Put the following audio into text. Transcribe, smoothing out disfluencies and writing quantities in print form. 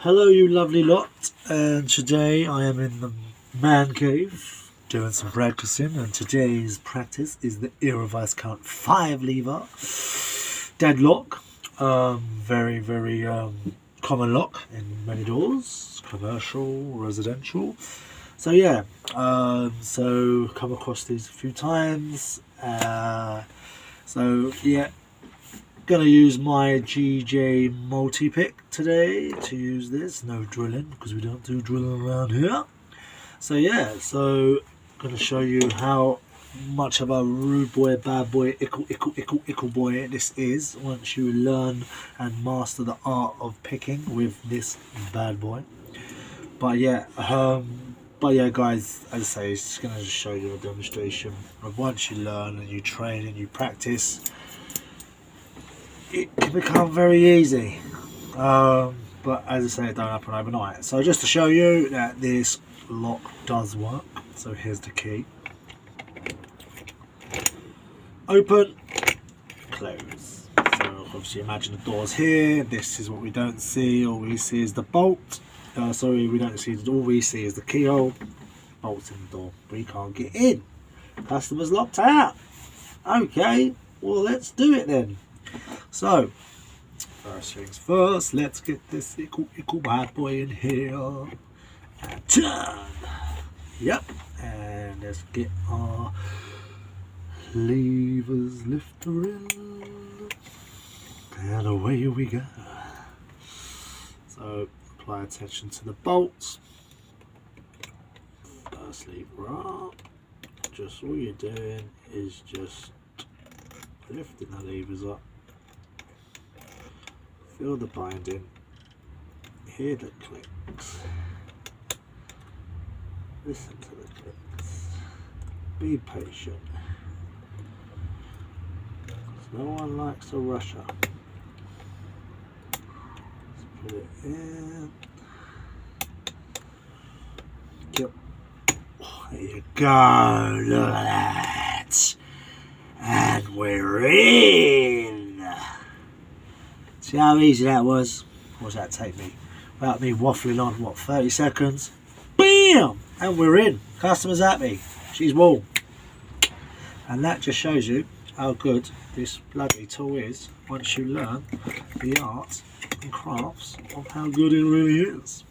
Hello you lovely lot, and today I am in the man cave doing some practicing, and today's practice is the ERA Viscount 5-lever deadlock. Very common lock in many doors, commercial, residential. So yeah, so come across these a few times. So yeah, gonna use my GJ multi-pick today to use this. No drilling, because we don't do drilling around here. So yeah, so gonna show you how much of a rude boy, bad boy, ickle boy this is once you learn and master the art of picking with this bad boy. But yeah, guys, as I say, it's just gonna show you a demonstration of once you learn and you train and you practice, it can become very easy. But as I say, it don't happen overnight. So just to show you that this lock does work, so here's the key. Open, close. So obviously imagine the door's here. This is what we don't see. All we see is the bolt. Sorry, we don't see the door. All we see is the keyhole. Bolt's in the door. We can't get in. Customer's locked out. Okay, well let's do it then. So, first things first, let's get this ickle bad boy in here. And turn. Yep. And let's get our levers lifter in. And away we go. So, apply attention to the bolts. First lever up. Just all you're doing is just lifting the levers up. Feel the binding, hear the clicks, listen to the clicks, be patient, no one likes a rusher. Let's put it in. Yep. There you go, look at that, and we're in. See how easy that was? What does that take me? Without me waffling on, what, 30 seconds? BAM! And we're in. Customer's happy. She's warm. And that just shows you how good this bloody tool is once you learn the art and crafts of how good it really is.